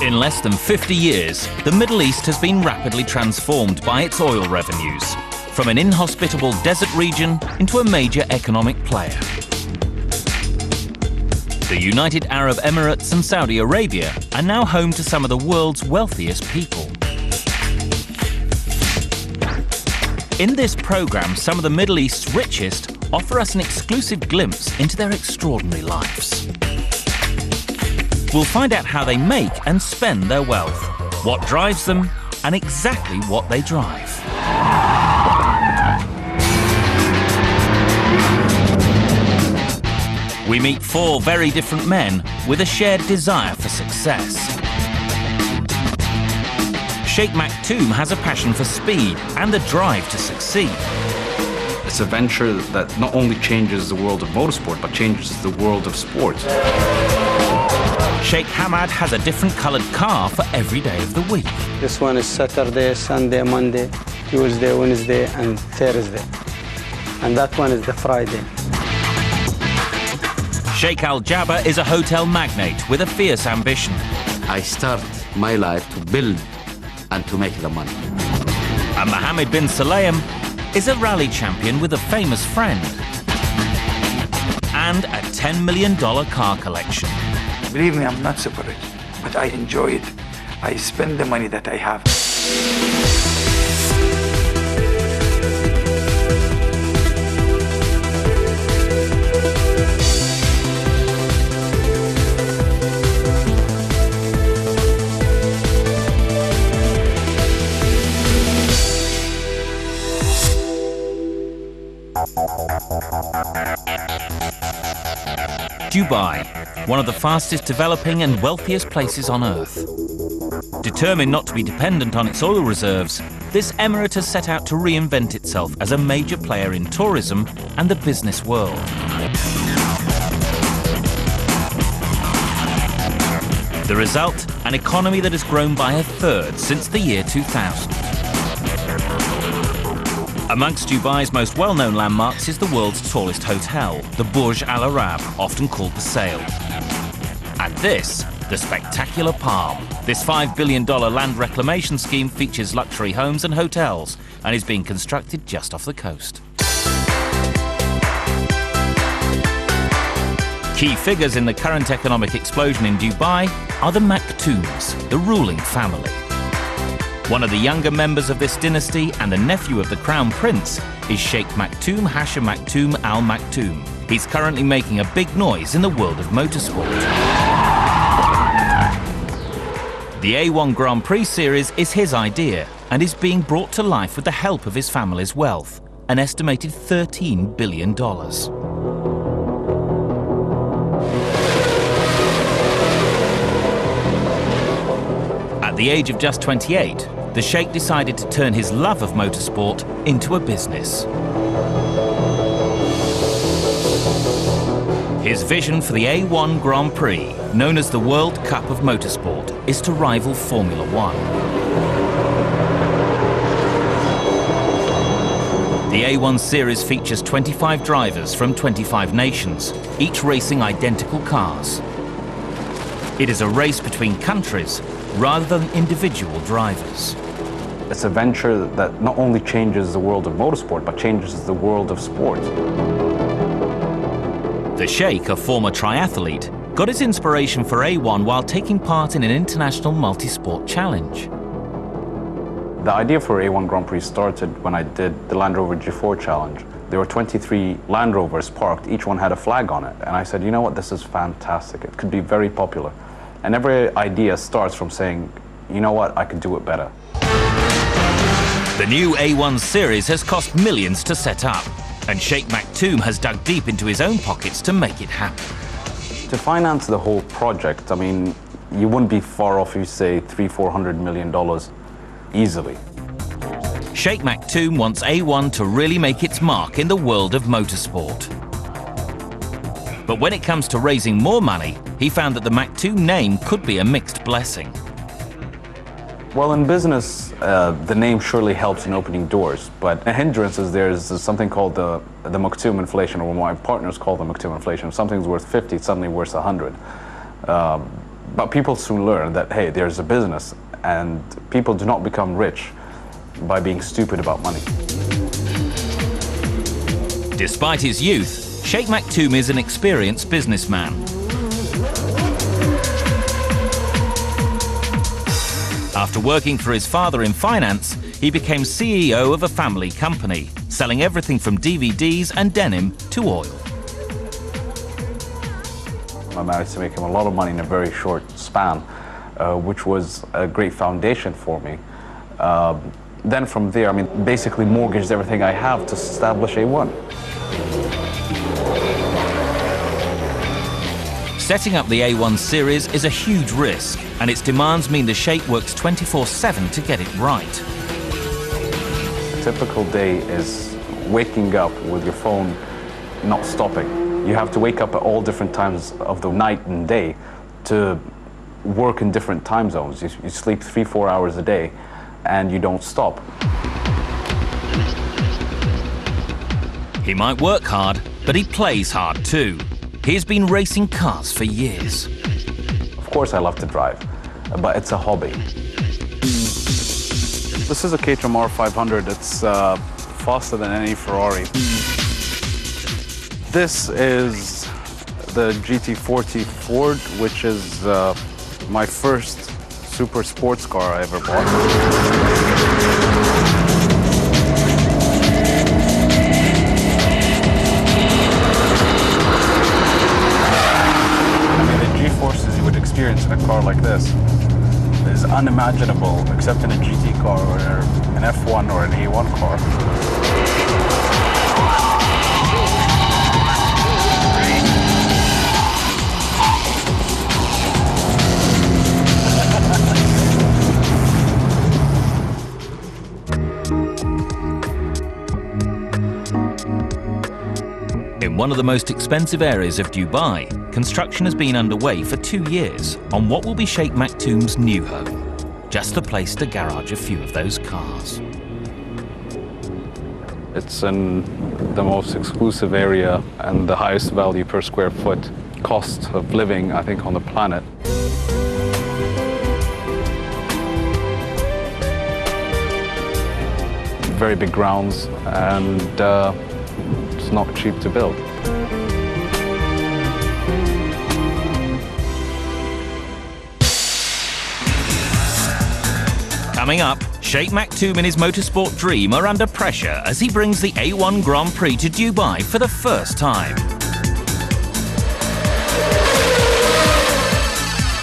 In less than 50 years, the Middle East has been rapidly transformed by its oil revenues, from an inhospitable desert region into a major economic player. The United Arab Emirates and Saudi Arabia are now home to some of the world's wealthiest people. In this program, some of the Middle East's richest offer us an exclusive glimpse into their extraordinary lives. We'll find out how they make and spend their wealth, what drives them, and exactly what they drive. We meet four very different men with a shared desire for success. Sheikh Maktoum has a passion for speed and the drive to succeed. It's a venture that not only changes the world of motorsport, but changes the world of sport. Sheikh Hamad has a different coloured car for every day of the week. This one is Saturday, Sunday, Monday, Tuesday, Wednesday, and Thursday. And that one is the Friday. Sheikh Al Jabba is a hotel magnate with a fierce ambition. I start my life to build and to make the money. And Mohammed bin Sulayem is a rally champion with a famous friend. And a $10 million car collection. Believe me, I'm not super rich, but I enjoy it. I spend the money that I have. Dubai, one of the fastest developing and wealthiest places on Earth. Determined not to be dependent on its oil reserves, this emirate has set out to reinvent itself as a major player in tourism and the business world. The result, an economy that has grown by a third since the year 2000. Amongst Dubai's most well-known landmarks is the world's tallest hotel, the Burj Al Arab, often called the Sail. And this, the spectacular Palm. This $5 billion land reclamation scheme features luxury homes and hotels and is being constructed just off the coast. Key figures in the current economic explosion in Dubai are the Maktoums, the ruling family. One of the younger members of this dynasty and the nephew of the Crown Prince is Sheikh Maktoum Hashim Maktoum Al Maktoum. He's currently making a big noise in the world of motorsport. The A1 Grand Prix series is his idea and is being brought to life with the help of his family's wealth, an estimated $13 billion. At the age of just 28, the Sheikh decided to turn his love of motorsport into a business. His vision for the A1 Grand Prix, known as the World Cup of Motorsport, is to rival Formula One. The A1 series features 25 drivers from 25 nations, each racing identical cars. It is a race between countries rather than individual drivers. It's a venture that not only changes the world of motorsport, but changes the world of sport. The Sheikh, a former triathlete, got his inspiration for A1 while taking part in an international multi-sport challenge. The idea for A1 Grand Prix started when I did the Land Rover G4 challenge. There were 23 Land Rovers parked, each one had a flag on it. And I said, you know what, this is fantastic. It could be very popular. And every idea starts from saying, you know what, I could do it better. The new A1 series has cost millions to set up, and Sheikh Maktoum has dug deep into his own pockets to make it happen. To finance the whole project, I mean, you wouldn't be far off if you say $300–400 million easily. Sheikh Maktoum wants A1 to really make its mark in the world of motorsport. But when it comes to raising more money, he found that the Maktoum name could be a mixed blessing. Well, in business, the name surely helps in opening doors, but a hindrance is there's something called the Maktoum inflation, or what my partners call the Maktoum inflation. If something's worth 50, it's suddenly worth 100. But people soon learn that, hey, there's a business, and people do not become rich by being stupid about money. Despite his youth, Sheikh Maktoum is an experienced businessman. After working for his father in finance, he became CEO of a family company, selling everything from DVDs and denim to oil. I managed to make him a lot of money in a very short span, which was a great foundation for me. Then from there, I mean, basically mortgaged everything I have to establish A1. Setting up the A1 series is a huge risk, and its demands mean the Sheikh works 24/7 to get it right. A typical day is waking up with your phone not stopping. You have to wake up at all different times of the night and day to work in different time zones. You sleep 3-4 hours a day and you don't stop. He might work hard, but he plays hard too. He's been racing cars for years. Of course I love to drive, but it's a hobby. This is a Caterham R500. It's faster than any Ferrari. This is the GT40 Ford, which is my first super sports car I ever bought. I mean, the G-forces you would experience in a car like this is unimaginable, except in a GT car or an F1 or an A1 car. In one of the most expensive areas of Dubai, construction has been underway for 2 years on what will be Sheikh Maktoum's new home. Just the place to garage a few of those cars. It's in the most exclusive area and the highest value per square foot cost of living, I think, on the planet. Very big grounds, and it's not cheap to build. Coming up, Sheikh Maktoum and his motorsport dream are under pressure as he brings the A1 Grand Prix to Dubai for the first time.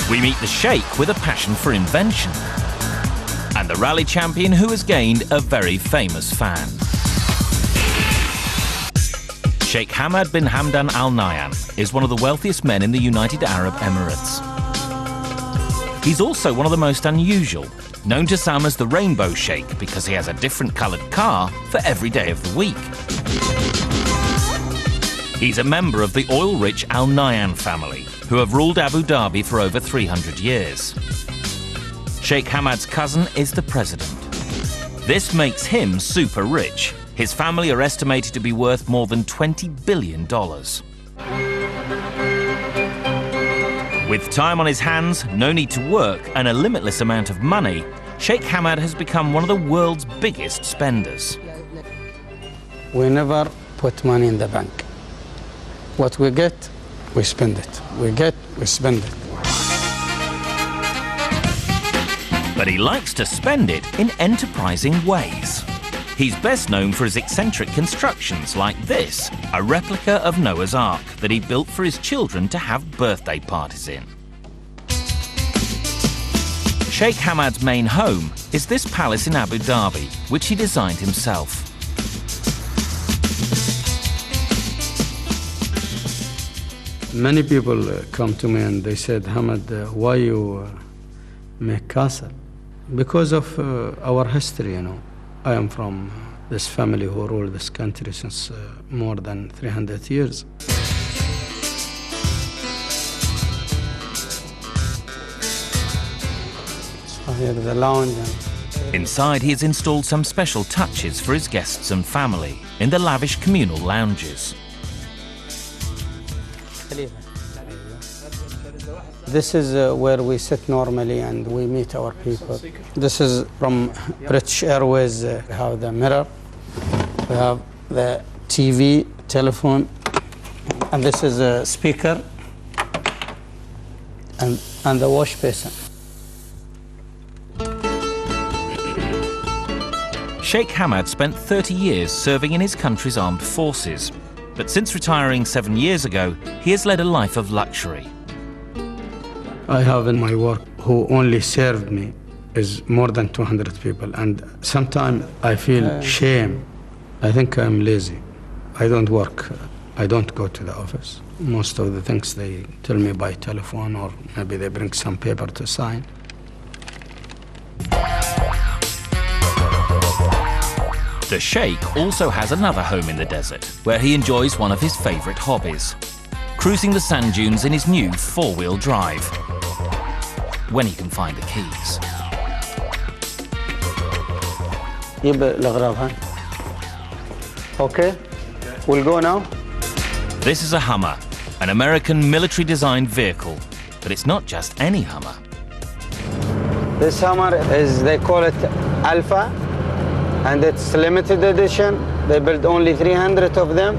We meet the Sheikh with a passion for invention, and the rally champion who has gained a very famous fan. Sheikh Hamad bin Hamdan Al Nahyan is one of the wealthiest men in the United Arab Emirates. He's also one of the most unusual, known to some as the Rainbow Sheikh because he has a different coloured car for every day of the week. He's a member of the oil-rich Al Nahyan family, who have ruled Abu Dhabi for over 300 years. Sheikh Hamad's cousin is the president. This makes him super rich. His family are estimated to be worth more than $20 billion. With time on his hands, no need to work, and a limitless amount of money, Sheikh Hamad has become one of the world's biggest spenders. We never put money in the bank. What we get, we spend it. We get, we spend it. But he likes to spend it in enterprising ways. He's best known for his eccentric constructions like this, a replica of Noah's Ark that he built for his children to have birthday parties in. Sheikh Hamad's main home is this palace in Abu Dhabi, which he designed himself. Many people come to me and they said, Hamad, why you make castle? Because of our history, you know. I am from this family who ruled this country since more than 300 years. So here the lounge. Inside, he has installed some special touches for his guests and family in the lavish communal lounges. This is where we sit normally and we meet our people. This is from British Airways. We have the mirror, we have the TV, telephone, and this is a speaker and the wash basin. Sheikh Hamad spent 30 years serving in his country's armed forces. But since retiring 7 years ago, he has led a life of luxury. I have in my work who only served me is more than 200 people, and sometimes I feel shame. I think I'm lazy. I don't work. I don't go to the office. Most of the things they tell me by telephone, or maybe they bring some paper to sign. The Sheikh also has another home in the desert, where he enjoys one of his favorite hobbies: cruising the sand dunes in his new four-wheel drive, when he can find the keys. Okay, we'll go now. This is a Hummer, an American military-designed vehicle, but it's not just any Hummer. This Hummer is, they call it Alpha, and it's limited edition. They build only 300 of them,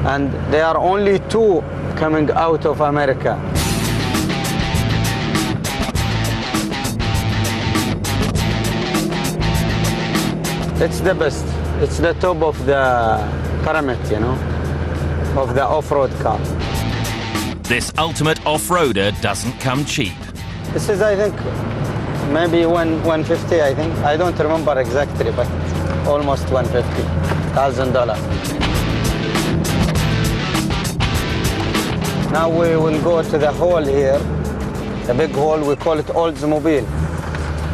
and there are only 2 coming out of America. It's the best. It's the top of the pyramid, you know, of the off-road car. This ultimate off-roader doesn't come cheap. This is, I think, maybe 150, I think. I don't remember exactly, but almost $150,000. Now we will go to the hall here, the big hall. We call it Oldsmobile.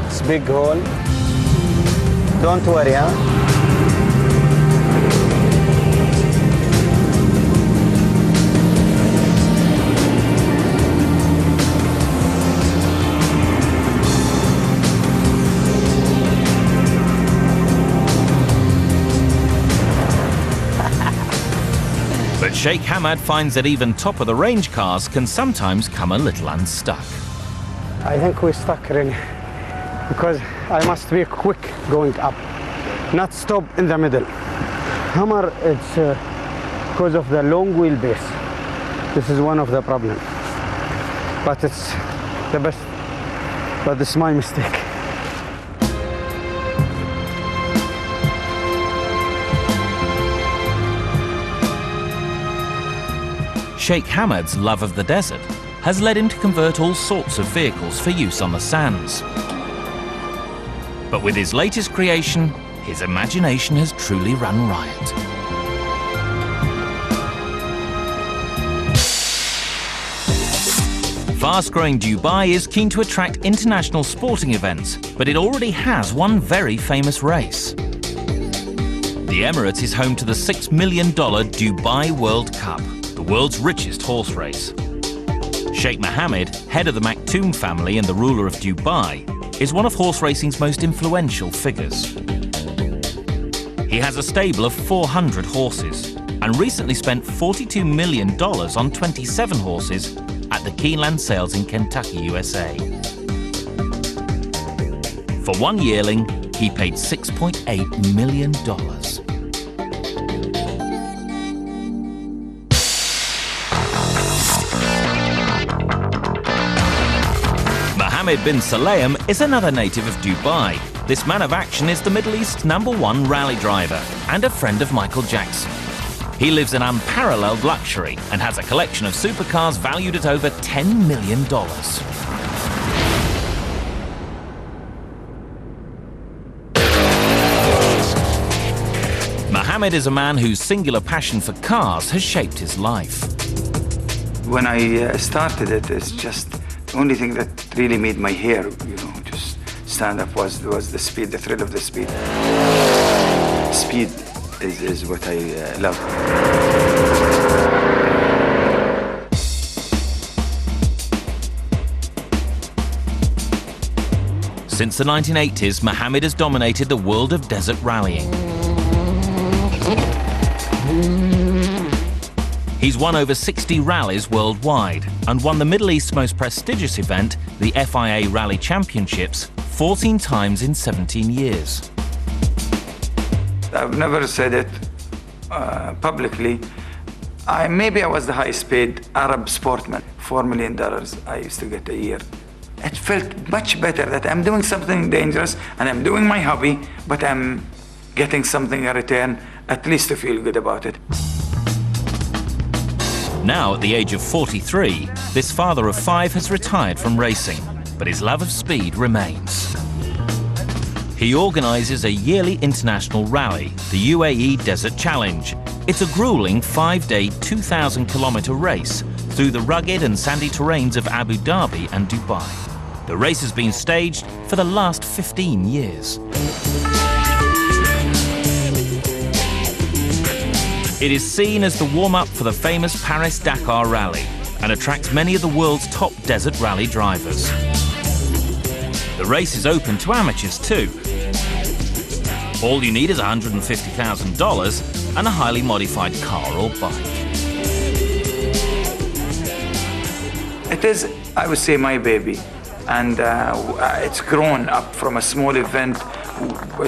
It's big hall. Don't worry, huh? But Sheikh Hamad finds that even top-of-the-range cars can sometimes come a little unstuck. I think we're stuck really, because I must be quick going up, not stop in the middle. Hummer, it's because of the long wheelbase. This is one of the problems. But it's the best. But this is my mistake. Sheikh Hamad's love of the desert has led him to convert all sorts of vehicles for use on the sands. But with his latest creation, his imagination has truly run riot. Fast-growing Dubai is keen to attract international sporting events, but it already has one very famous race. The Emirates is home to the $6 million Dubai World Cup, the world's richest horse race. Sheikh Mohammed, head of the Maktoum family and the ruler of Dubai, is one of horse racing's most influential figures. He has a stable of 400 horses and recently spent $42 million on 27 horses at the Keeneland Sales in Kentucky, USA. For one yearling, he paid $6.8 million. Mohammed bin Sulayem is another native of Dubai. This man of action is the Middle East's #1 rally driver and a friend of Michael Jackson. He lives in unparalleled luxury and has a collection of supercars valued at over $10 million. Mohammed is a man whose singular passion for cars has shaped his life. When I started it, it's just the only thing that really made my hair, just stand up was the speed, the thrill of the speed. Speed is what I love. Since the 1980s, Mohammed has dominated the world of desert rallying. He's won over 60 rallies worldwide and won the Middle East's most prestigious event, the FIA Rally Championships, 14 times in 17 years. I've never said it publicly. Maybe I was the highest paid Arab sportsman. $4 million I used to get a year. It felt much better that I'm doing something dangerous and I'm doing my hobby, but I'm getting something in return, at least to feel good about it. Now, at the age of 43, this father of 5 has retired from racing, but his love of speed remains. He organises a yearly international rally, the UAE Desert Challenge. It's a grueling 5-day, 2,000-kilometre race through the rugged and sandy terrains of Abu Dhabi and Dubai. The race has been staged for the last 15 years. It is seen as the warm-up for the famous Paris-Dakar rally and attracts many of the world's top desert rally drivers. The race is open to amateurs too. All you need is $150,000 and a highly modified car or bike. It is, I would say, my baby. And it's grown up from a small event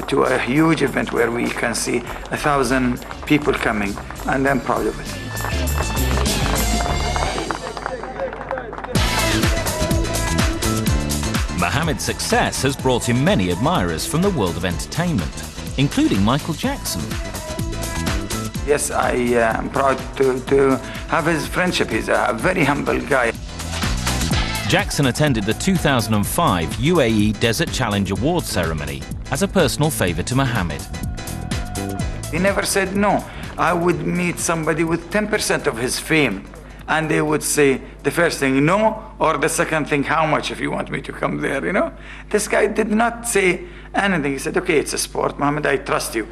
to a huge event where we can see 1,000 people coming, and I'm proud of it. Mohammed's success has brought him many admirers from the world of entertainment, including Michael Jackson. Yes, I am proud to have his friendship. He's a very humble guy. Jackson attended the 2005 UAE Desert Challenge Award ceremony as a personal favour to Mohammed. He never said no. I would meet somebody with 10% of his fame, and they would say the first thing, no, or the second thing, how much if you want me to come there, you know? This guy did not say anything. He said, okay, it's a sport, Mohammed, I trust you.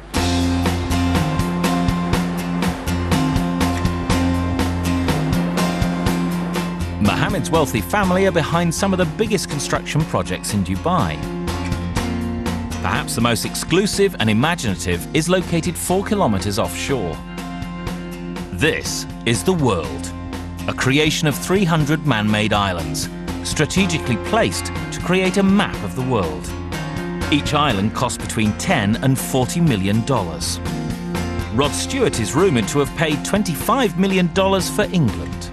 Mohammed's wealthy family are behind some of the biggest construction projects in Dubai. Perhaps the most exclusive and imaginative is located 4 kilometres offshore. This is the World, a creation of 300 man-made islands, strategically placed to create a map of the world. Each island costs between $10 and $40 million. Rod Stewart is rumoured to have paid $25 million for England.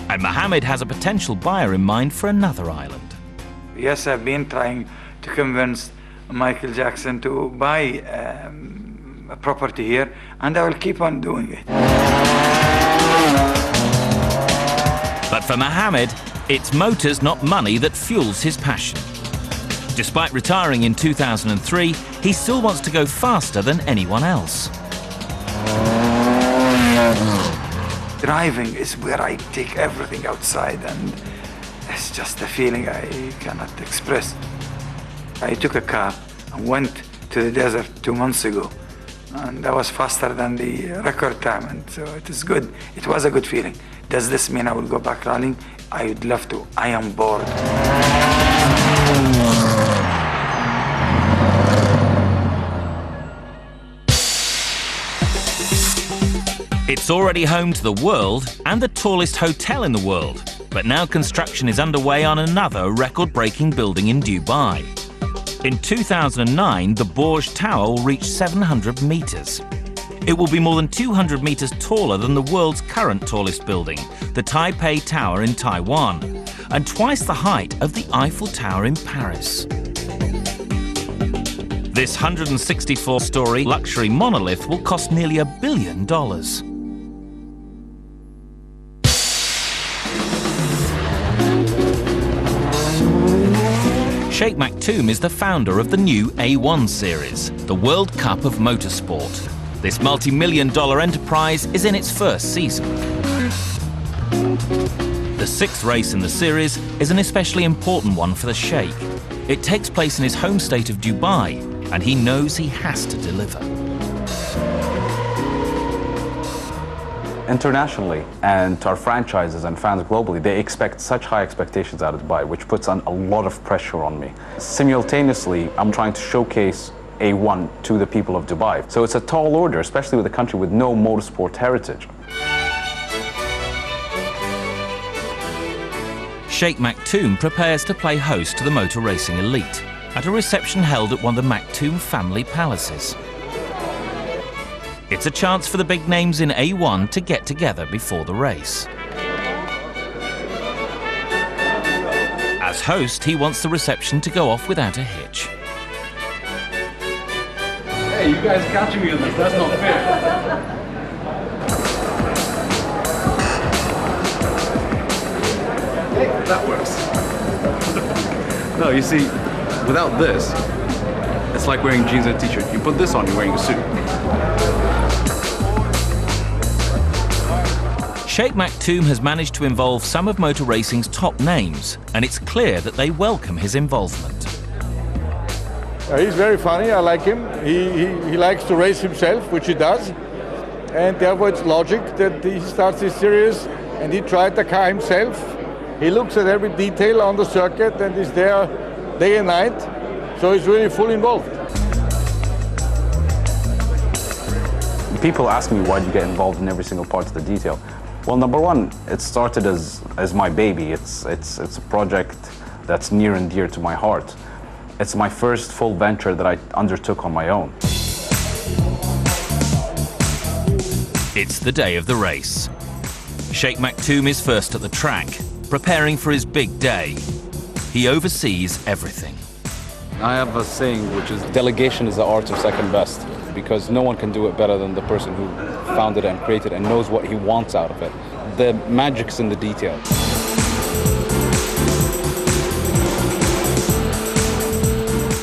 And Mohammed has a potential buyer in mind for another island. Yes, I've been trying to convince Michael Jackson to buy a property here, and I will keep on doing it. But for Mohammed, it's motors, not money, that fuels his passion. Despite retiring in 2003, he still wants to go faster than anyone else. Driving is where I take everything outside, and it's just a feeling I cannot express. I took a car and went to the desert 2 months ago, and that was faster than the record time, and so it is good. It was a good feeling. Does this mean I will go back rallying? I would love to. I am bored. It's already home to the World and the tallest hotel in the world, but now construction is underway on another record-breaking building in Dubai. In 2009, the Burj Tower will reach 700 metres. It will be more than 200 metres taller than the world's current tallest building, the Taipei Tower in Taiwan, and twice the height of the Eiffel Tower in Paris. This 164-storey luxury monolith will cost nearly $1 billion. Sheikh Maktoum is the founder of the new A1 series, the World Cup of Motorsport. This multi-million-dollar enterprise is in its first season. The 6th race in the series is an especially important one for the Sheikh. It takes place in his home state of Dubai, and he knows he has to deliver. Internationally, and to our franchises and fans globally, they expect such high expectations out of Dubai, which puts on a lot of pressure on me. Simultaneously, I'm trying to showcase A1 to the people of Dubai. So it's a tall order, especially with a country with no motorsport heritage. Sheikh Maktoum prepares to play host to the motor racing elite at a reception held at one of the Maktoum family palaces. It's a chance for the big names in A1 to get together before the race. As host, he wants the reception to go off without a hitch. Hey, you guys catching me on this, that's not fair. Hey, that works. No, you see, without this, it's like wearing jeans and a t-shirt. You put this on, you're wearing a suit. Sheikh Maktoum has managed to involve some of motor racing's top names, and it's clear that they welcome his involvement. He's very funny, I like him. He likes to race himself, which he does. And therefore it's logic that he starts this series and he tried the car himself. He looks at every detail on the circuit and is there day and night. So he's really fully involved. People ask me, why do you get involved in every single part of the detail? Well, number one, it started as my baby. It's a project that's near and dear to my heart. It's my first full venture that I undertook on my own. It's the day of the race. Sheikh Maktoum is first at the track, preparing for his big day. He oversees everything. I have a saying, which is delegation is the art of second best, because no one can do it better than the person who founded it and created it and knows what he wants out of it. The magic's in the detail.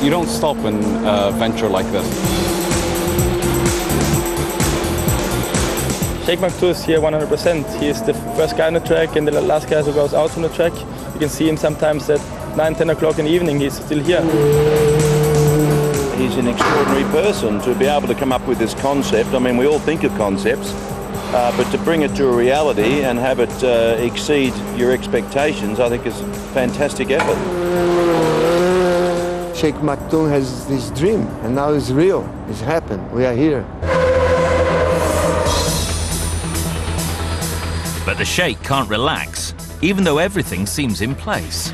You don't stop in a venture like this. Sheikh Maktoum is here 100%. He is the first guy on the track and the last guy who goes out from the track. You can see him sometimes at 9, 10 o'clock in the evening. He's still here. He's an extraordinary person to be able to come up with this concept. I mean, we all think of concepts, but to bring it to a reality and have it exceed your expectations, I think is a fantastic effort. Sheikh Maktoum has this dream, and now it's real. It's happened. We are here. But the Sheikh can't relax, even though everything seems in place.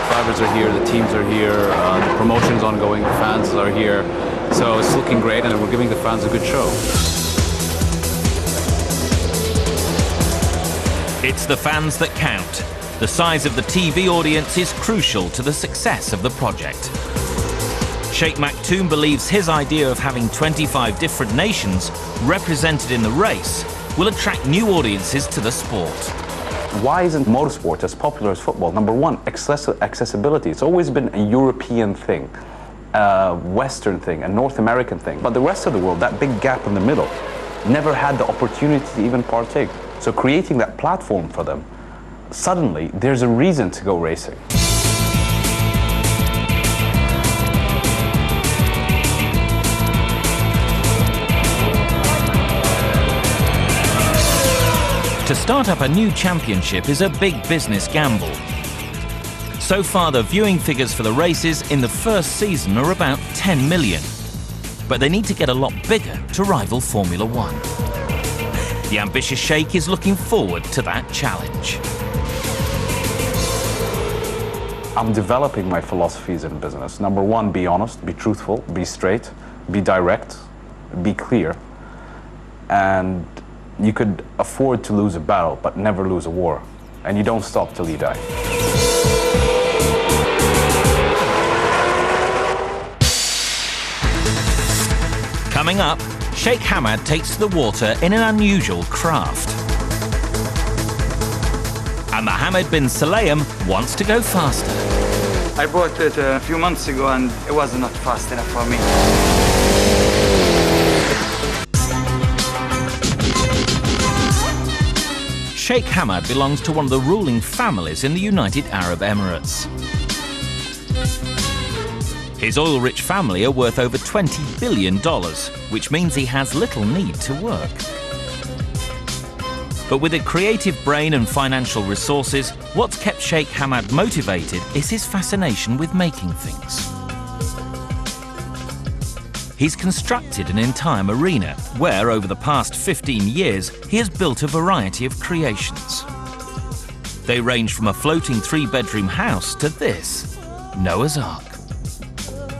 Drivers are here, the teams are here, the promotion's ongoing, the fans are here. So it's looking great, and we're giving the fans a good show. It's the fans that count. The size of the TV audience is crucial to the success of the project. Sheikh Maktoum believes his idea of having 25 different nations represented in the race will attract new audiences to the sport. Why isn't motorsport as popular as football? Number one, accessibility. It's always been a European thing, a Western thing, a North American thing. But the rest of the world, that big gap in the middle, never had the opportunity to even partake. So creating that platform for them, suddenly there's a reason to go racing. To start up a new championship is a big business gamble. So far, the viewing figures for the races in the first season are about 10 million. But they need to get a lot bigger to rival Formula One. The ambitious Sheikh is looking forward to that challenge. I'm developing my philosophies in business. Number one, be honest, be truthful, be straight, be direct, be clear. And you could afford to lose a battle, but never lose a war. And you don't stop till you die. Coming up, Sheikh Hamad takes to the water in an unusual craft. And Mohammed bin Sulayem wants to go faster. I bought it a few months ago and it was not fast enough for me. Sheikh Hamad belongs to one of the ruling families in the United Arab Emirates. His oil-rich family are worth over $20 billion, which means he has little need to work. But with a creative brain and financial resources, what's kept Sheikh Hamad motivated is his fascination with making things. He's constructed an entire marina where, over the past 15 years, he has built a variety of creations. They range from a floating 3-bedroom house to this, Noah's Ark.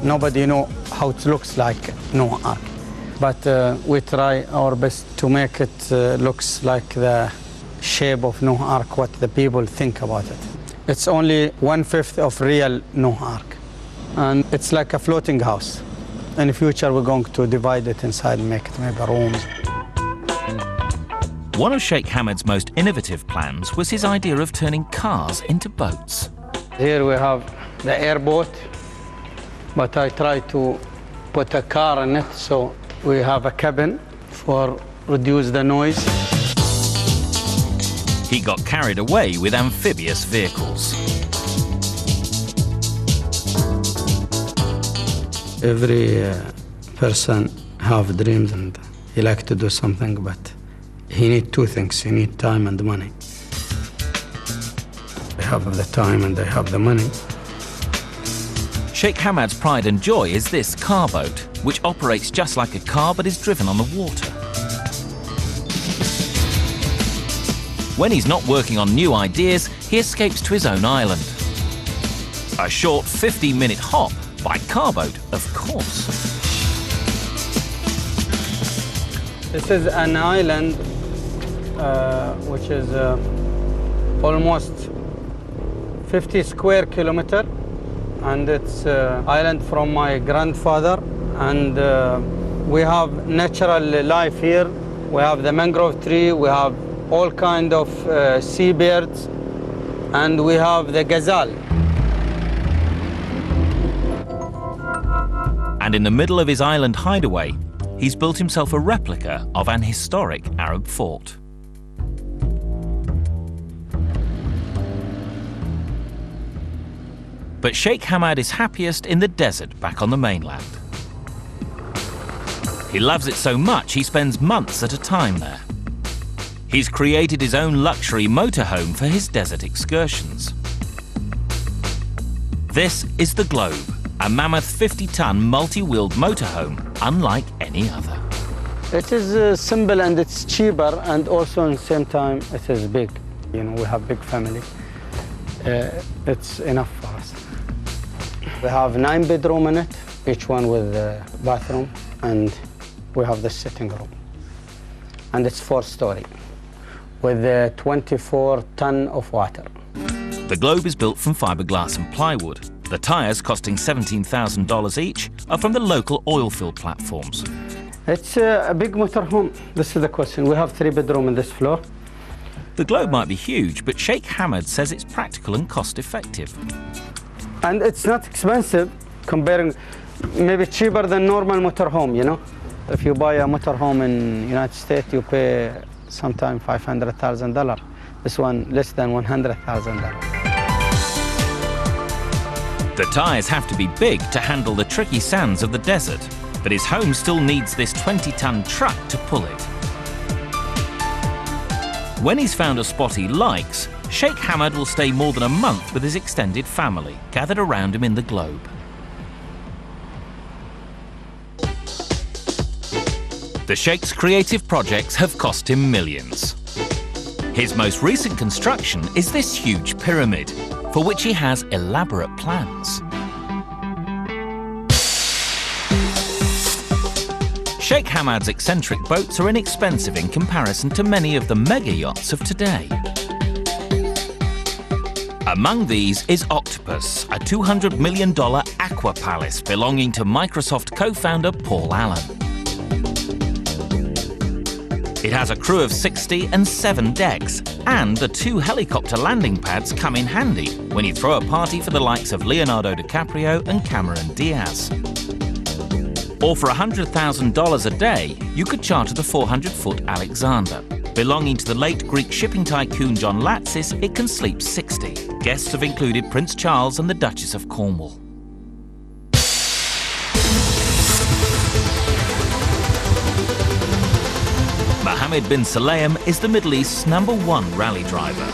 Nobody know how it looks like Noah's Ark, but we try our best to make it looks like the shape of Noah's Ark, what the people think about it. It's only 1/5 of real Noah's Ark, and it's like a floating house. In the future, we're going to divide it inside and make it maybe rooms. One of Sheikh Hamed's most innovative plans was his idea of turning cars into boats. Here we have the airboat, but I try to put a car in it, so we have a cabin for reduce the noise. He got carried away with amphibious vehicles. Every person have dreams and he like to do something, but he need two things. He need time and money. They have the time and they have the money. Sheikh Hamed's pride and joy is this car boat, which operates just like a car but is driven on the water. When he's not working on new ideas, he escapes to his own island. A short 50-minute hop by car boat, of course. This is an island which is almost 50 square kilometer, and it's island from my grandfather, and we have natural life here. We have the mangrove tree, we have all kind of seabirds, and we have the gazelle. And in the middle of his island hideaway, he's built himself a replica of an historic Arab fort. But Sheikh Hamed is happiest in the desert back on the mainland. He loves it so much he spends months at a time there. He's created his own luxury motorhome for his desert excursions. This is the Globe, a mammoth 50-ton multi-wheeled motorhome unlike any other. It is simple and it's cheaper, and also at the same time it is big. You know, we have big family. It's enough for us. We have 9 bedrooms in it, each one with a bathroom, and we have the sitting room. And it's 4-story with 24 tons of water. The Globe is built from fiberglass and plywood. The tyres, costing $17,000 each, are from the local oil field platforms. It's a big motorhome. This is the question. We have 3 bedrooms in this floor. The Globe might be huge, but Sheikh Hamed says it's practical and cost-effective. And it's not expensive, comparing, maybe cheaper than normal motorhome, you know? If you buy a motorhome in the United States, you pay sometimes $500,000. This one less than $100,000. The tyres have to be big to handle the tricky sands of the desert, but his home still needs this 20-ton truck to pull it. When he's found a spot he likes, Sheikh Hamed will stay more than a month with his extended family, gathered around him in the Globe. The Sheikh's creative projects have cost him millions. His most recent construction is this huge pyramid, for which he has elaborate plans. Sheikh Hamed's eccentric boats are inexpensive in comparison to many of the mega yachts of today. Among these is Octopus, a $200 million aqua palace belonging to Microsoft co-founder Paul Allen. It has a crew of 60 and 7 decks, and the 2 helicopter landing pads come in handy when you throw a party for the likes of Leonardo DiCaprio and Cameron Diaz. Or for $100,000 a day, you could charter the 400-foot Alexander. Belonging to the late Greek shipping tycoon John Latsis, it can sleep 60. Guests have included Prince Charles and the Duchess of Cornwall. Mohammed bin Sulayem is the Middle East's #1 rally driver.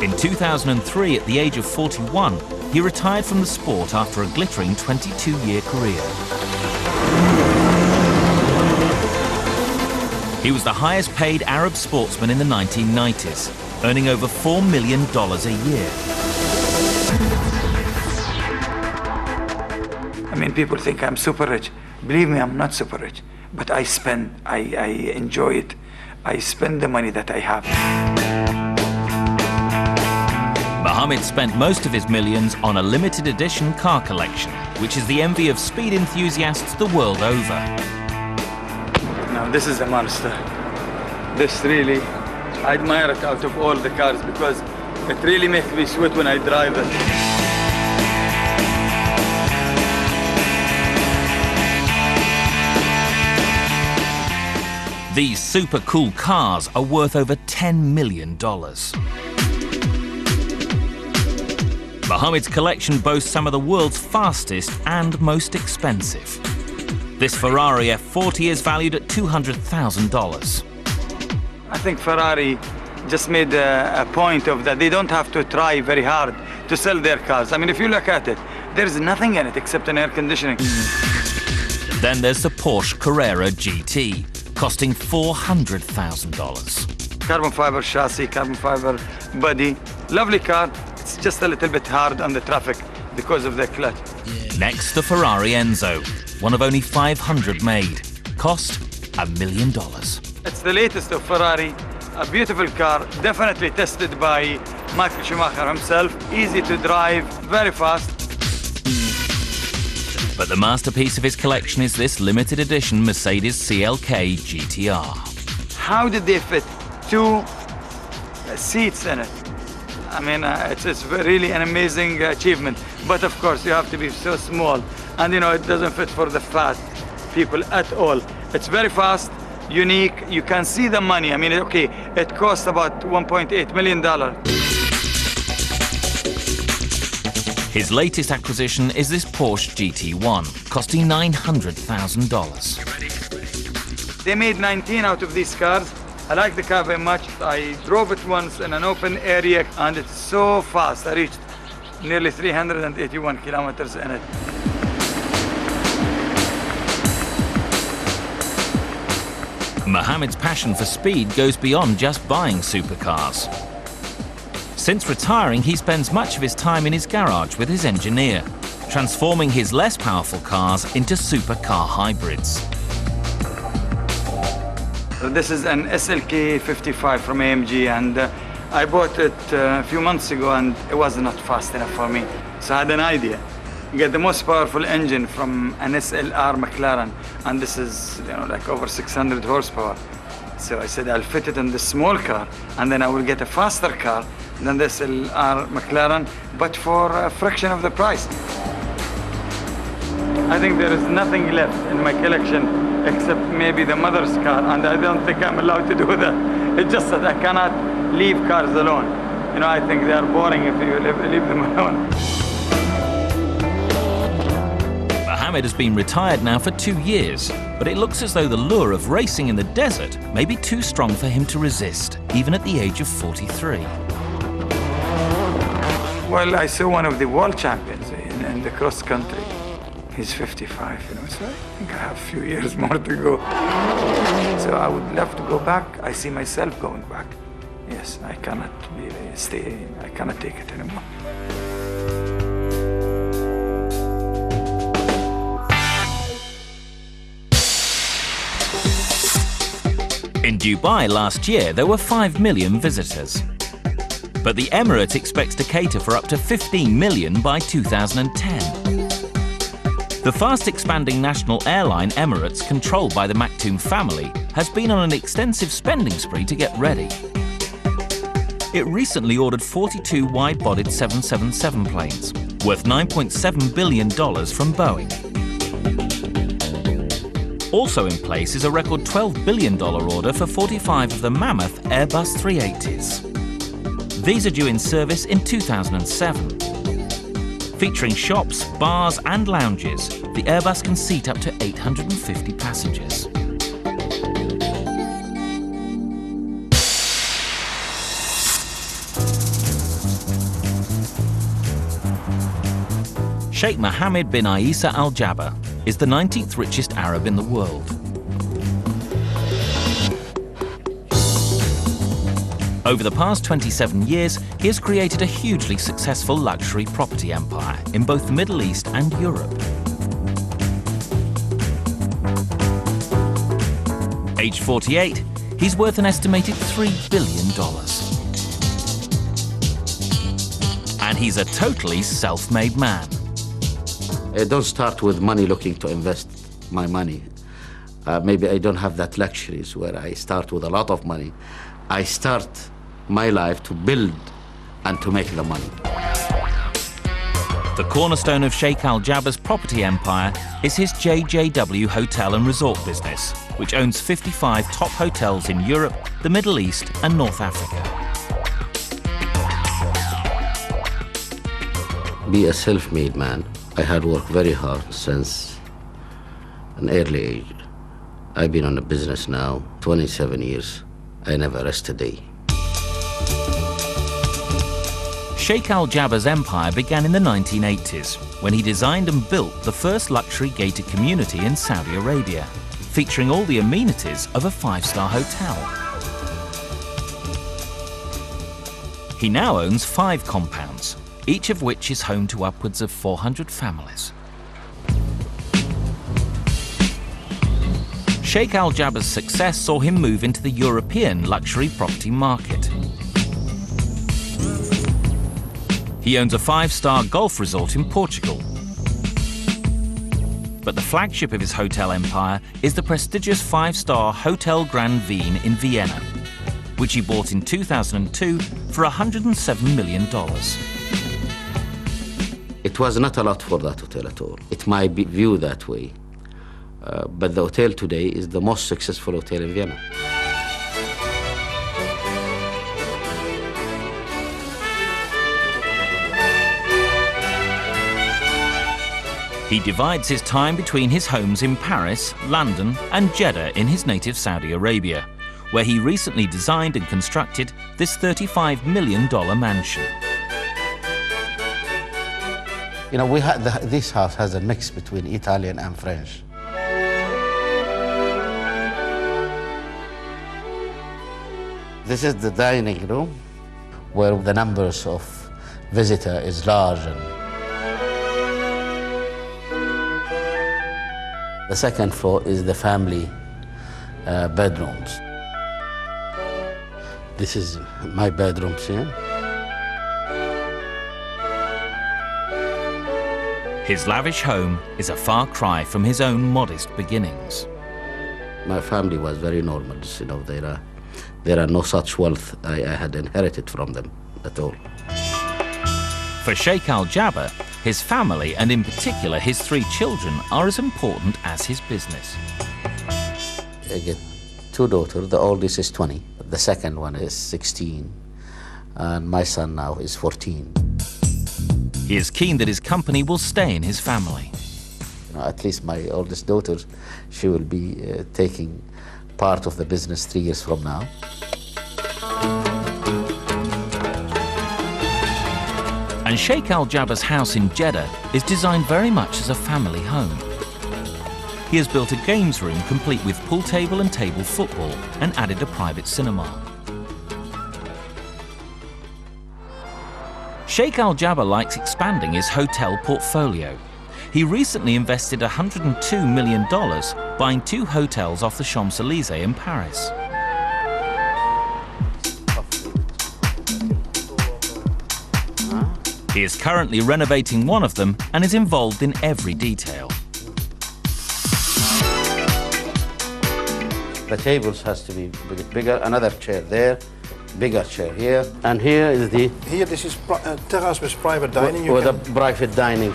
In 2003, at the age of 41, he retired from the sport after a glittering 22-year career. He was the highest-paid Arab sportsman in the 1990s, earning over $4 million a year. I mean, people think I'm super rich. Believe me, I'm not super rich. But I enjoy it. I spend the money that I have. Mohammed spent most of his millions on a limited edition car collection, which is the envy of speed enthusiasts the world over. Now, this is a monster. This really, I admire it out of all the cars because it really makes me sweat when I drive it. These super cool cars are worth over $10 million. Mohammed's collection boasts some of the world's fastest and most expensive. This Ferrari F40 is valued at $200,000. I think Ferrari just made a point of that they don't have to try very hard to sell their cars. I mean, if you look at it, there's nothing in it except an air conditioning. Then there's the Porsche Carrera GT, costing $400,000. Carbon fiber chassis, carbon fiber body. Lovely car. It's just a little bit hard on the traffic because of the clutch. Next, the Ferrari Enzo, one of only 500 made. Cost $1 million. It's the latest of Ferrari. A beautiful car, definitely tested by Michael Schumacher himself. Easy to drive, very fast. But the masterpiece of his collection is this limited edition Mercedes CLK GTR. How did they fit 2 seats in it? I mean, it's really an amazing achievement. But of course, you have to be so small. And you know, it doesn't fit for the fat people at all. It's very fast, unique. You can see the money. I mean, okay, it costs about $1.8 million. His latest acquisition is this Porsche GT1, costing $900,000. They made 19 out of these cars. I like the car very much. I drove it once in an open area and it's so fast. I reached nearly 381 kilometers in it. Mohammed's passion for speed goes beyond just buying supercars. Since retiring, he spends much of his time in his garage with his engineer, transforming his less powerful cars into supercar hybrids. This is an SLK 55 from AMG, and I bought it a few months ago, and it was not fast enough for me. So I had an idea. Get the most powerful engine from an SLR McLaren, and this is, you know, like over 600 horsepower. So I said I'll fit it in this small car, and then I will get a faster car than the SLR McLaren, but for a fraction of the price. I think there is nothing left in my collection except maybe the mother's car, and I don't think I'm allowed to do that. It's just that I cannot leave cars alone. You know, I think they are boring if you leave them alone. Mohammed has been retired now for 2 years, but it looks as though the lure of racing in the desert may be too strong for him to resist, even at the age of 43. Well, I saw one of the world champions in the cross country. He's 55, you know, so I think I have a few years more to go. So I would love to go back. I see myself going back. Yes, I cannot stay, I cannot take it anymore. In Dubai last year, there were 5 million visitors. But the Emirate expects to cater for up to 15 million by 2010. The fast-expanding national airline Emirates, controlled by the Maktoum family, has been on an extensive spending spree to get ready. It recently ordered 42 wide-bodied 777 planes, worth $9.7 billion from Boeing. Also in place is a record $12 billion order for 45 of the mammoth Airbus 380s. These are due in service in 2007. Featuring shops, bars and lounges, the Airbus can seat up to 850 passengers. Sheikh Mohammed bin Isa Al Jaber is the 19th richest Arab in the world. Over the past 27 years, he has created a hugely successful luxury property empire in both the Middle East and Europe. Aged 48, he's worth an estimated $3 billion. And he's a totally self-made man. I don't start with money looking to invest my money. Maybe I don't have that luxuries where I start with a lot of money. I start my life to build and to make the money. The cornerstone of Sheikh Al Jaber's property empire is his JJW hotel and resort business, which owns 55 top hotels in Europe, the Middle East and North Africa. Be a self-made man. I had worked very hard since an early age. I've been on a business now 27 years. I never rest a day. Sheikh Al Jaber's empire began in the 1980s when he designed and built the first luxury gated community in Saudi Arabia, featuring all the amenities of a five-star hotel. He now owns 5 compounds, each of which is home to upwards of 400 families. Sheikh Al Jaber's success saw him move into the European luxury property market. He owns a 5-star golf resort in Portugal. But the flagship of his hotel empire is the prestigious 5-star Hotel Grand Wien in Vienna, which he bought in 2002 for $107 million. It was not a lot for that hotel at all. It might be viewed that way. But the hotel today is the most successful hotel in Vienna. He divides his time between his homes in Paris, London and Jeddah in his native Saudi Arabia, where he recently designed and constructed this $35 million mansion. You know, this house has a mix between Italian and French. This is the dining room, where the numbers of visitors is large. The second floor is the family bedrooms. This is my bedrooms here. His lavish home is a far cry from his own modest beginnings. My family was very normal, you know, there are no such wealth I had inherited from them at all. For Sheikh Al Jaber, his family, and in particular his 3 children, are as important as his business. I get 2 daughters. The oldest is 20. The second one is 16. And my son now is 14. He is keen that his company will stay in his family. You know, at least my oldest daughter, she will be taking part of the business 3 years from now. And Sheikh Al Jaber's house in Jeddah is designed very much as a family home. He has built a games room complete with pool table and table football and added a private cinema. Sheikh Al Jaber likes expanding his hotel portfolio. He recently invested $102 million buying 2 hotels off the Champs-Élysées in Paris. He is currently renovating one of them and is involved in every detail. The tables has to be bigger, another chair there, bigger chair here, and here is the... Here, this is terrace with private dining. With a private dining.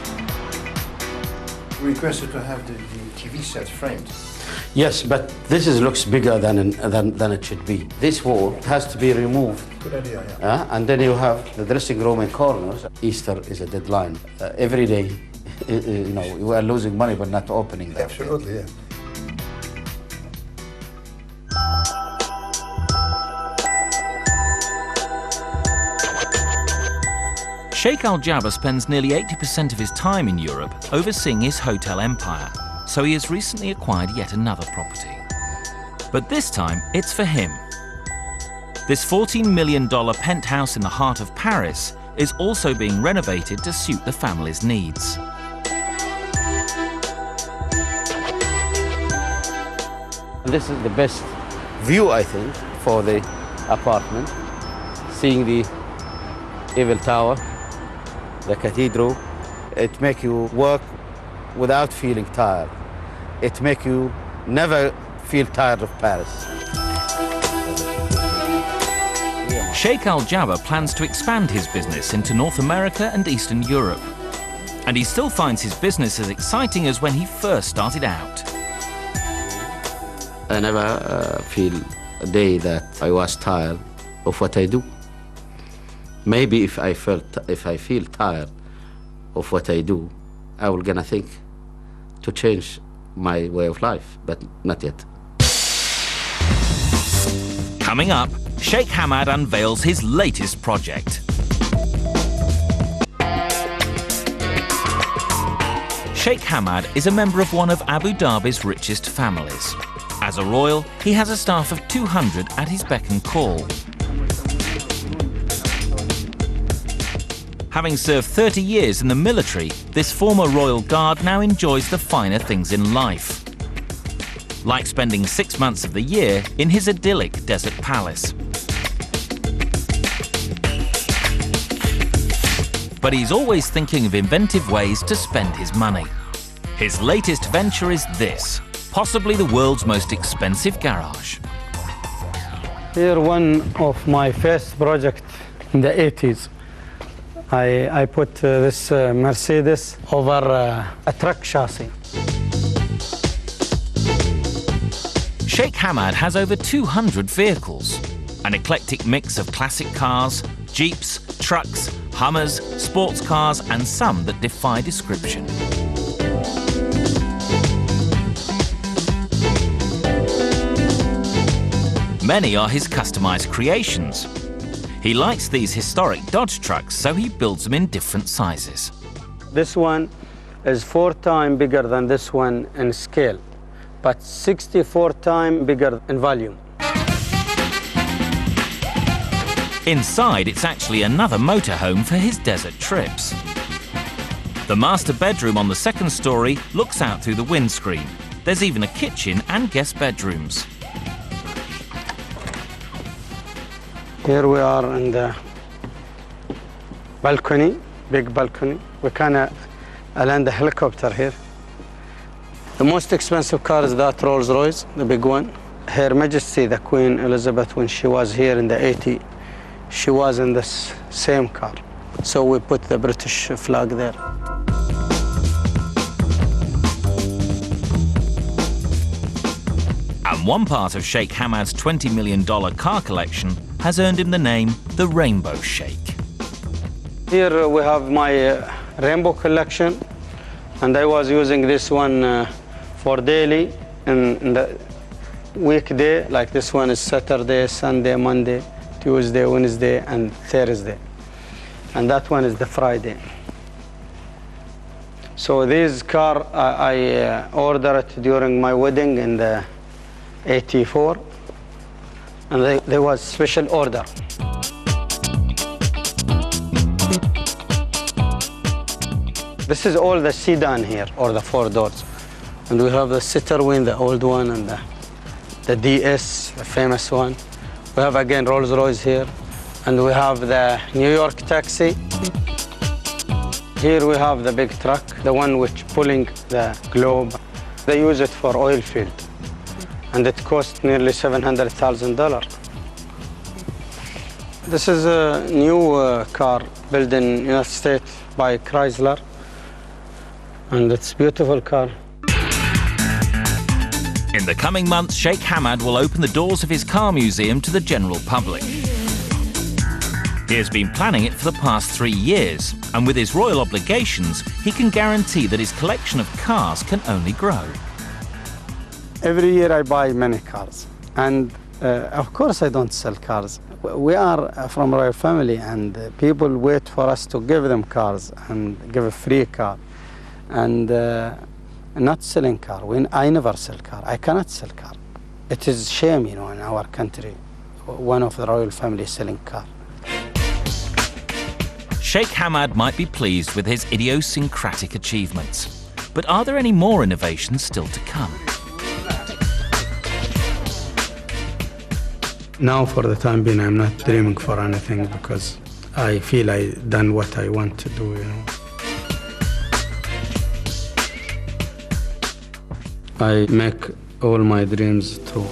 Requested to have the TV set framed. Yes, but this looks bigger than it should be. This wall has to be removed. Good idea, yeah. And then you have the dressing room in corners. Easter is a deadline. Every day, you know, we are losing money but not opening that. Absolutely, yeah. Sheikh Al Jaber spends nearly 80% of his time in Europe overseeing his hotel empire, so he has recently acquired yet another property. But this time, it's for him. This $14 million penthouse in the heart of Paris is also being renovated to suit the family's needs. This is the best view, I think, for the apartment. Seeing the Eiffel Tower, the cathedral, it makes you work without feeling tired. It makes you never feel tired of Paris. Sheikh Al Jaber plans to expand his business into North America and Eastern Europe. And he still finds his business as exciting as when he first started out. I never feel a day that I was tired of what I do. Maybe if I feel tired of what I do, I will gonna think to change my way of life, but not yet. Coming up, Sheikh Hamad unveils his latest project. Sheikh Hamad is a member of one of Abu Dhabi's richest families. As a royal, he has a staff of 200 at his beck and call. Having served 30 years in the military, this former royal guard now enjoys the finer things in life, like spending 6 months of the year in his idyllic desert palace. But he's always thinking of inventive ways to spend his money. His latest venture is this, possibly the world's most expensive garage. Here, one of my first project in the 80s. I put this Mercedes over a truck chassis. Sheikh Hamad has over 200 vehicles, an eclectic mix of classic cars, jeeps, trucks, Hummers, sports cars, and some that defy description. Many are his customized creations. He likes these historic Dodge trucks, so he builds them in different sizes. This one is 4 times bigger than this one in scale, but 64 times bigger in volume. Inside, it's actually another motorhome for his desert trips. The master bedroom on the second story looks out through the windscreen. There's even a kitchen and guest bedrooms. Here we are in the balcony, big balcony. We can land a helicopter here. The most expensive car is that Rolls-Royce, the big one. Her Majesty, the Queen Elizabeth, when she was here in the 80s, she was in this same car. So we put the British flag there. And one part of Sheikh Hamad's $20 million car collection has earned him the name the Rainbow Sheikh. Here we have my rainbow collection, and I was using this one for daily in the weekday, like this one is Saturday, Sunday, Monday, Tuesday, Wednesday, and Thursday. And that one is the Friday. So this car, I ordered it during my wedding in the 84, and there was special order. This is all the sedan here, or the 4 doors. And we have the Citroën, the old one, and the DS, the famous one. We have again Rolls-Royce here, and we have the New York taxi. Here we have the big truck, the one which pulling the globe. They use it for oil field, and it costs nearly $700,000. This is a new car built in the United States by Chrysler, and it's a beautiful car. In the coming months, Sheikh Hamad will open the doors of his car museum to the general public. He has been planning it for the past 3 years, and with his royal obligations, he can guarantee that his collection of cars can only grow. Every year I buy many cars, and Of course I don't sell cars. We are from a royal family, and people wait for us to give them cars and give a free car. And not selling car. I never sell car. I cannot sell car. It is shame, you know, in our country, one of the royal family selling car. Sheikh Hamad might be pleased with his idiosyncratic achievements. But are there any more innovations still to come? Now, for the time being, I'm not dreaming for anything because I feel I've done what I want to do, you know. I make all my dreams true.